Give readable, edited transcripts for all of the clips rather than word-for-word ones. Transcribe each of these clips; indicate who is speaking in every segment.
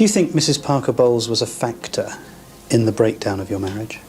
Speaker 1: Do you think Mrs. Parker Bowles was a factor in the breakdown of your marriage?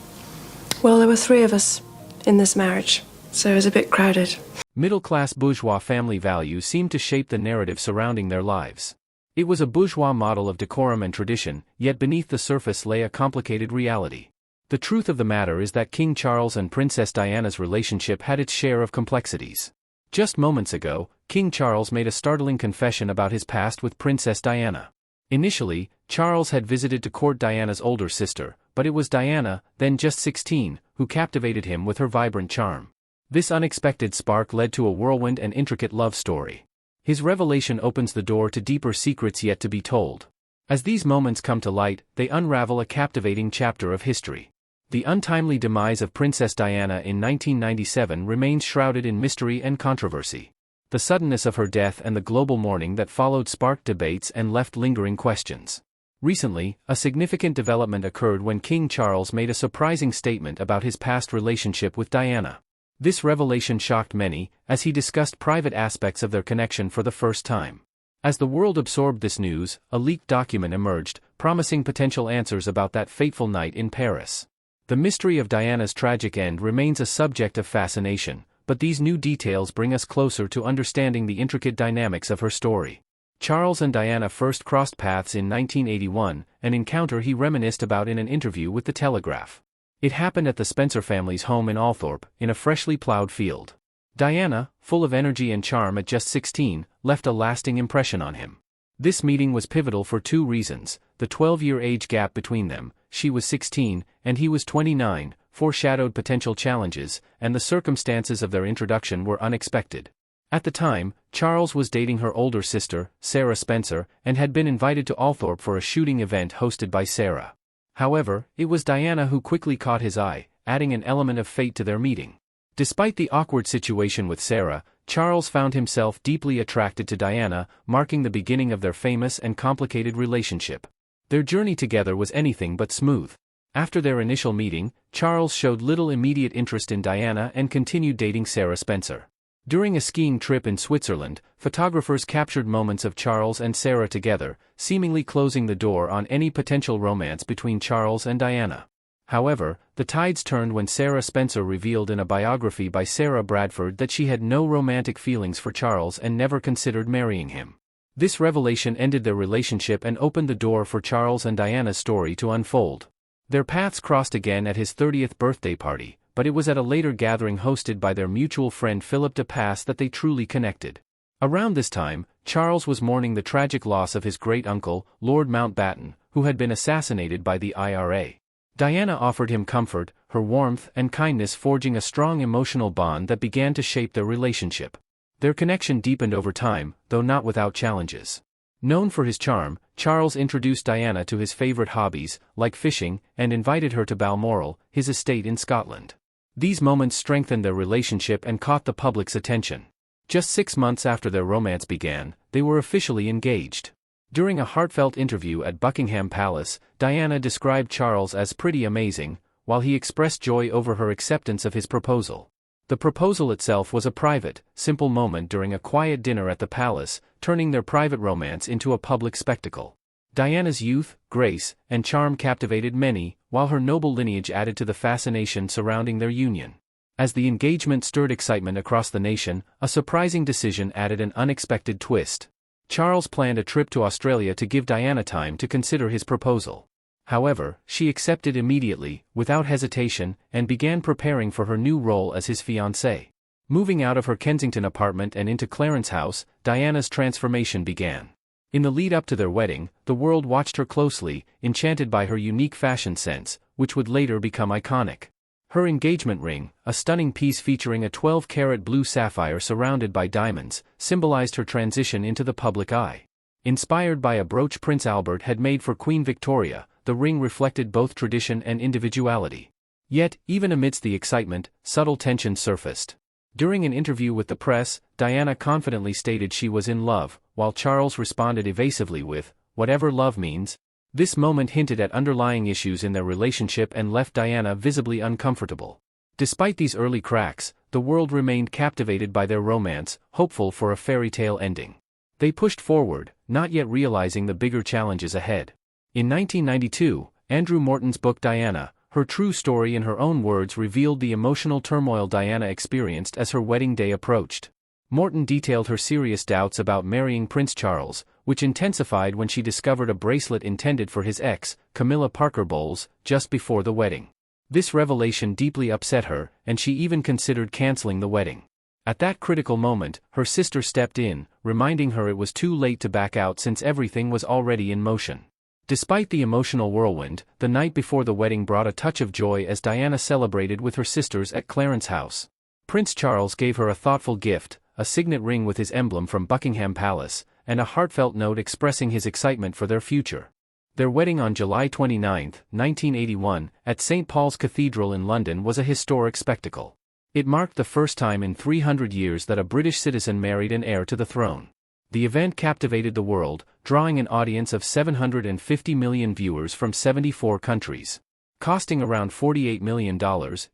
Speaker 2: Well, there were three of us in this marriage, so it was a bit crowded.
Speaker 3: Middle-class bourgeois family values seemed to shape the narrative surrounding their lives. It was a bourgeois model of decorum and tradition, yet beneath the surface lay a complicated reality. The truth of the matter is that King Charles and Princess Diana's relationship had its share of complexities. Just moments ago, King Charles made a startling confession about his past with Princess Diana. Initially, Charles had visited to court Diana's older sister, but it was Diana, then just 16, who captivated him with her vibrant charm. This unexpected spark led to a whirlwind and intricate love story. His revelation opens the door to deeper secrets yet to be told. As these moments come to light, they unravel a captivating chapter of history. The untimely demise of Princess Diana in 1997 remains shrouded in mystery and controversy. The suddenness of her death and the global mourning that followed sparked debates and left lingering questions. Recently, a significant development occurred when King Charles made a surprising statement about his past relationship with Diana. This revelation shocked many, as he discussed private aspects of their connection for the first time. As the world absorbed this news, a leaked document emerged, promising potential answers about that fateful night in Paris. The mystery of Diana's tragic end remains a subject of fascination, but these new details bring us closer to understanding the intricate dynamics of her story. Charles and Diana first crossed paths in 1981, an encounter he reminisced about in an interview with The Telegraph. It happened at the Spencer family's home in Althorpe, in a freshly plowed field. Diana, full of energy and charm at just 16, left a lasting impression on him. This meeting was pivotal for two reasons: the 12-year age gap between them, she was 16, and he was 29, foreshadowed potential challenges, and the circumstances of their introduction were unexpected. At the time, Charles was dating her older sister, Sarah Spencer, and had been invited to Althorpe for a shooting event hosted by Sarah. However, it was Diana who quickly caught his eye, adding an element of fate to their meeting. Despite the awkward situation with Sarah, Charles found himself deeply attracted to Diana, marking the beginning of their famous and complicated relationship. Their journey together was anything but smooth. After their initial meeting, Charles showed little immediate interest in Diana and continued dating Sarah Spencer. During a skiing trip in Switzerland, photographers captured moments of Charles and Sarah together, seemingly closing the door on any potential romance between Charles and Diana. However, the tides turned when Sarah Spencer revealed in a biography by Sarah Bradford that she had no romantic feelings for Charles and never considered marrying him. This revelation ended their relationship and opened the door for Charles and Diana's story to unfold. Their paths crossed again at his 30th birthday party, but it was at a later gathering hosted by their mutual friend Philip de Pass that they truly connected. Around this time, Charles was mourning the tragic loss of his great-uncle, Lord Mountbatten, who had been assassinated by the IRA. Diana offered him comfort, her warmth and kindness forging a strong emotional bond that began to shape their relationship. Their connection deepened over time, though not without challenges. Known for his charm, Charles introduced Diana to his favorite hobbies, like fishing, and invited her to Balmoral, his estate in Scotland. These moments strengthened their relationship and caught the public's attention. Just 6 months after their romance began, they were officially engaged. During a heartfelt interview at Buckingham Palace, Diana described Charles as pretty amazing, while he expressed joy over her acceptance of his proposal. The proposal itself was a private, simple moment during a quiet dinner at the palace, turning their private romance into a public spectacle. Diana's youth, grace, and charm captivated many, while her noble lineage added to the fascination surrounding their union. As the engagement stirred excitement across the nation, a surprising decision added an unexpected twist. Charles planned a trip to Australia to give Diana time to consider his proposal. However, she accepted immediately, without hesitation, and began preparing for her new role as his fiancée. Moving out of her Kensington apartment and into Clarence House, Diana's transformation began. In the lead-up to their wedding, the world watched her closely, enchanted by her unique fashion sense, which would later become iconic. Her engagement ring, a stunning piece featuring a 12-carat blue sapphire surrounded by diamonds, symbolized her transition into the public eye. Inspired by a brooch Prince Albert had made for Queen Victoria, the ring reflected both tradition and individuality. Yet, even amidst the excitement, subtle tensions surfaced. During an interview with the press, Diana confidently stated she was in love, while Charles responded evasively with, "Whatever love means." This moment hinted at underlying issues in their relationship and left Diana visibly uncomfortable. Despite these early cracks, the world remained captivated by their romance, hopeful for a fairy tale ending. They pushed forward, not yet realizing the bigger challenges ahead. In 1992, Andrew Morton's book Diana, Her True Story in her own words revealed the emotional turmoil Diana experienced as her wedding day approached. Morton detailed her serious doubts about marrying Prince Charles, which intensified when she discovered a bracelet intended for his ex, Camilla Parker Bowles, just before the wedding. This revelation deeply upset her, and she even considered canceling the wedding. At that critical moment, her sister stepped in, reminding her it was too late to back out since everything was already in motion. Despite the emotional whirlwind, the night before the wedding brought a touch of joy as Diana celebrated with her sisters at Clarence House. Prince Charles gave her a thoughtful gift, a signet ring with his emblem from Buckingham Palace, and a heartfelt note expressing his excitement for their future. Their wedding on July 29, 1981, at St. Paul's Cathedral in London was a historic spectacle. It marked the first time in 300 years that a British citizen married an heir to the throne. The event captivated the world, drawing an audience of 750 million viewers from 74 countries. Costing around $48 million,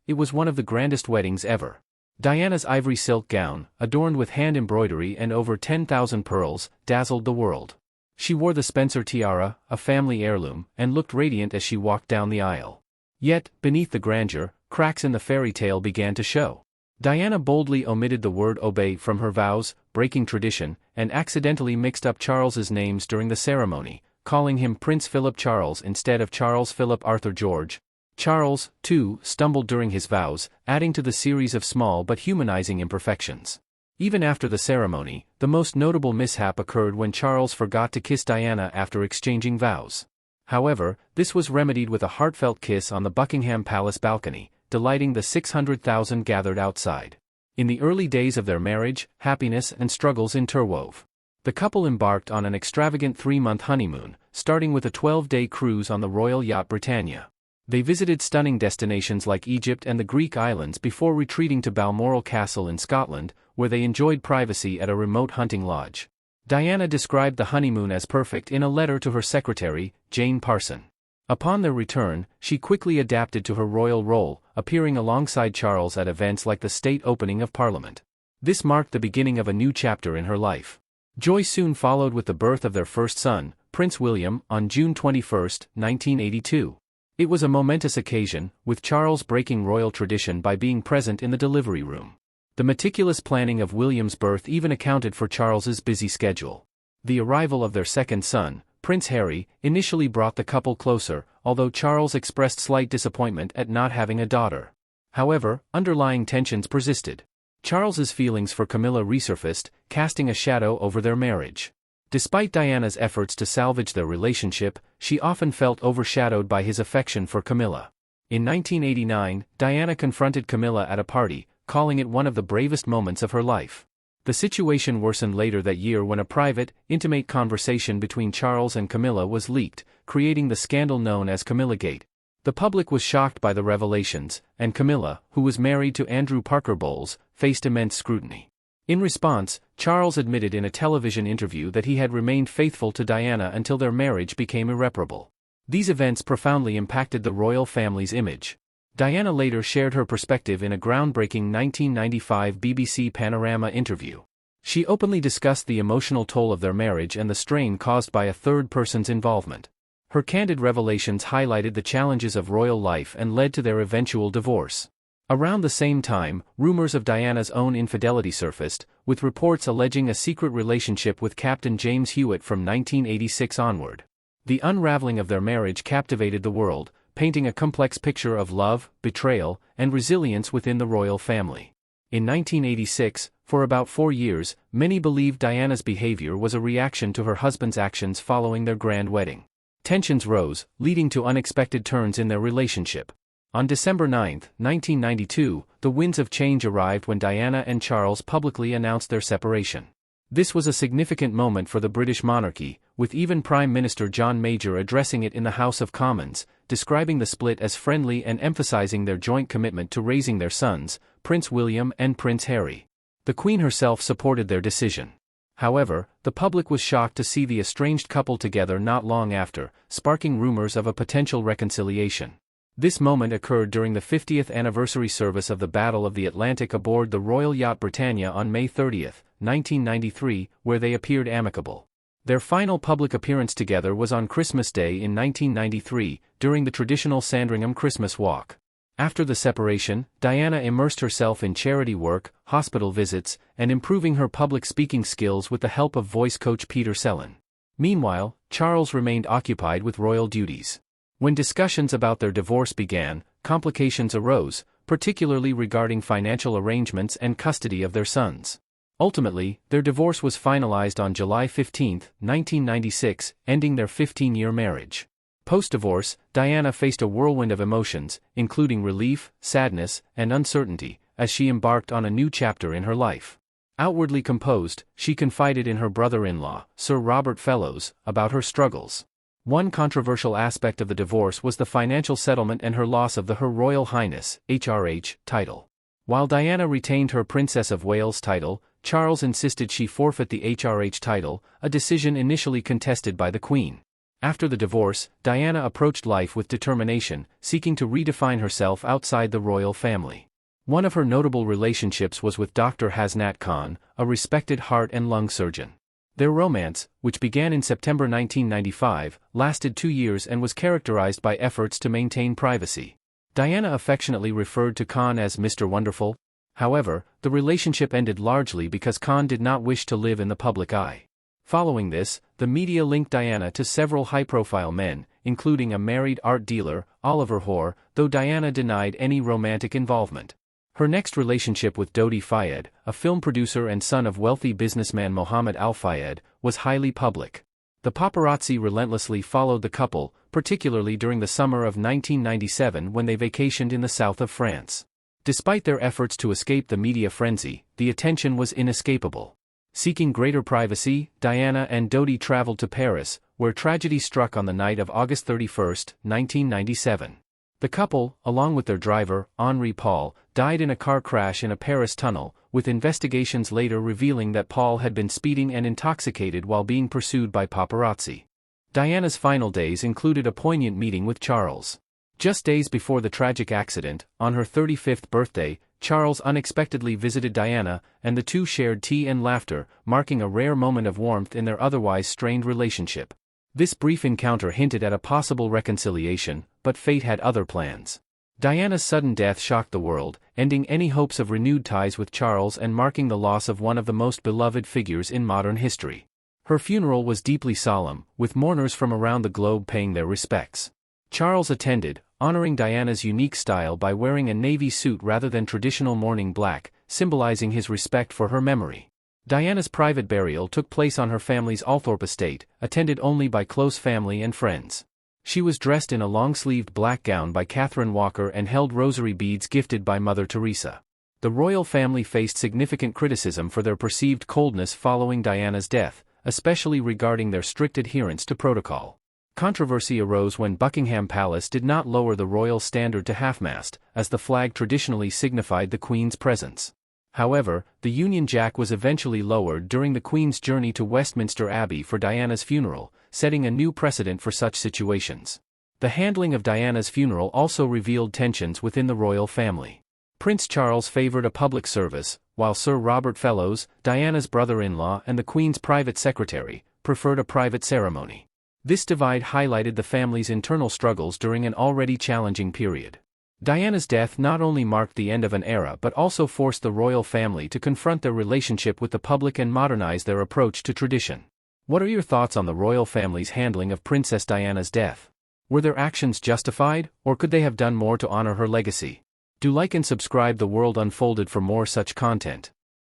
Speaker 3: it was one of the grandest weddings ever. Diana's ivory silk gown, adorned with hand embroidery and over 10,000 pearls, dazzled the world. She wore the Spencer tiara, a family heirloom, and looked radiant as she walked down the aisle. Yet, beneath the grandeur, cracks in the fairy tale began to show. Diana boldly omitted the word obey from her vows, breaking tradition, and accidentally mixed up Charles's names during the ceremony, calling him Prince Philip Charles instead of Charles Philip Arthur George. Charles, too, stumbled during his vows, adding to the series of small but humanizing imperfections. Even after the ceremony, the most notable mishap occurred when Charles forgot to kiss Diana after exchanging vows. However, this was remedied with a heartfelt kiss on the Buckingham Palace balcony, delighting the 600,000 gathered outside. In the early days of their marriage, happiness and struggles interwove. The couple embarked on an extravagant 3-month honeymoon, starting with a 12-day cruise on the royal yacht Britannia. They visited stunning destinations like Egypt and the Greek islands before retreating to Balmoral Castle in Scotland, where they enjoyed privacy at a remote hunting lodge. Diana described the honeymoon as perfect in a letter to her secretary, Jane Parson. Upon their return, she quickly adapted to her royal role, appearing alongside Charles at events like the state opening of Parliament. This marked the beginning of a new chapter in her life. Joy soon followed with the birth of their first son, Prince William, on June 21, 1982. It was a momentous occasion, with Charles breaking royal tradition by being present in the delivery room. The meticulous planning of William's birth even accounted for Charles's busy schedule. The arrival of their second son, Prince Harry, initially brought the couple closer, although Charles expressed slight disappointment at not having a daughter. However, underlying tensions persisted. Charles's feelings for Camilla resurfaced, casting a shadow over their marriage. Despite Diana's efforts to salvage their relationship, she often felt overshadowed by his affection for Camilla. In 1989, Diana confronted Camilla at a party, calling it one of the bravest moments of her life. The situation worsened later that year when a private, intimate conversation between Charles and Camilla was leaked, creating the scandal known as Camillagate. The public was shocked by the revelations, and Camilla, who was married to Andrew Parker Bowles, faced immense scrutiny. In response, Charles admitted in a television interview that he had remained faithful to Diana until their marriage became irreparable. These events profoundly impacted the royal family's image. Diana later shared her perspective in a groundbreaking 1995 BBC Panorama interview. She openly discussed the emotional toll of their marriage and the strain caused by a third person's involvement. Her candid revelations highlighted the challenges of royal life and led to their eventual divorce. Around the same time, rumors of Diana's own infidelity surfaced, with reports alleging a secret relationship with Captain James Hewitt from 1986 onward. The unraveling of their marriage captivated the world, painting a complex picture of love, betrayal, and resilience within the royal family. In 1986, for about 4 years, many believed Diana's behavior was a reaction to her husband's actions following their grand wedding. Tensions rose, leading to unexpected turns in their relationship. On December 9, 1992, the winds of change arrived when Diana and Charles publicly announced their separation. This was a significant moment for the British monarchy, with even Prime Minister John Major addressing it in the House of Commons, describing the split as friendly and emphasizing their joint commitment to raising their sons, Prince William and Prince Harry. The Queen herself supported their decision. However, the public was shocked to see the estranged couple together not long after, sparking rumors of a potential reconciliation. This moment occurred during the 50th anniversary service of the Battle of the Atlantic aboard the Royal Yacht Britannia on May 30, 1993, where they appeared amicable. Their final public appearance together was on Christmas Day in 1993, during the traditional Sandringham Christmas walk. After the separation, Diana immersed herself in charity work, hospital visits, and improving her public speaking skills with the help of voice coach Peter Sellon. Meanwhile, Charles remained occupied with royal duties. When discussions about their divorce began, complications arose, particularly regarding financial arrangements and custody of their sons. Ultimately, their divorce was finalized on July 15, 1996, ending their 15-year marriage. Post-divorce, Diana faced a whirlwind of emotions, including relief, sadness, and uncertainty, as she embarked on a new chapter in her life. Outwardly composed, she confided in her brother-in-law, Sir Robert Fellows, about her struggles. One controversial aspect of the divorce was the financial settlement and her loss of the Her Royal Highness (HRH) title. While Diana retained her Princess of Wales title, Charles insisted she forfeit the HRH title, a decision initially contested by the Queen. After the divorce, Diana approached life with determination, seeking to redefine herself outside the royal family. One of her notable relationships was with Dr. Hasnat Khan, a respected heart and lung surgeon. Their romance, which began in September 1995, lasted 2 years and was characterized by efforts to maintain privacy. Diana affectionately referred to Khan as Mr. Wonderful. However, the relationship ended largely because Khan did not wish to live in the public eye. Following this, the media linked Diana to several high-profile men, including a married art dealer, Oliver Hoare, though Diana denied any romantic involvement. Her next relationship with Dodi Fayed, a film producer and son of wealthy businessman Mohammed Al Fayed, was highly public. The paparazzi relentlessly followed the couple, particularly during the summer of 1997 when they vacationed in the south of France. Despite their efforts to escape the media frenzy, the attention was inescapable. Seeking greater privacy, Diana and Dodi traveled to Paris, where tragedy struck on the night of August 31, 1997. The couple, along with their driver, Henri Paul, died in a car crash in a Paris tunnel, with investigations later revealing that Paul had been speeding and intoxicated while being pursued by paparazzi. Diana's final days included a poignant meeting with Charles. Just days before the tragic accident, on her 35th birthday, Charles unexpectedly visited Diana, and the two shared tea and laughter, marking a rare moment of warmth in their otherwise strained relationship. This brief encounter hinted at a possible reconciliation, but fate had other plans. Diana's sudden death shocked the world, ending any hopes of renewed ties with Charles and marking the loss of one of the most beloved figures in modern history. Her funeral was deeply solemn, with mourners from around the globe paying their respects. Charles attended, honoring Diana's unique style by wearing a navy suit rather than traditional mourning black, symbolizing his respect for her memory. Diana's private burial took place on her family's Althorpe estate, attended only by close family and friends. She was dressed in a long-sleeved black gown by Catherine Walker and held rosary beads gifted by Mother Teresa. The royal family faced significant criticism for their perceived coldness following Diana's death, especially regarding their strict adherence to protocol. Controversy arose when Buckingham Palace did not lower the royal standard to half-mast, as the flag traditionally signified the Queen's presence. However, the Union Jack was eventually lowered during the Queen's journey to Westminster Abbey for Diana's funeral, setting a new precedent for such situations. The handling of Diana's funeral also revealed tensions within the royal family. Prince Charles favored a public service, while Sir Robert Fellows, Diana's brother-in-law and the Queen's private secretary, preferred a private ceremony. This divide highlighted the family's internal struggles during an already challenging period. Diana's death not only marked the end of an era but also forced the royal family to confront their relationship with the public and modernize their approach to tradition. What are your thoughts on the royal family's handling of Princess Diana's death? Were their actions justified, or could they have done more to honor her legacy? Do like and subscribe. The World Unfolded for more such content.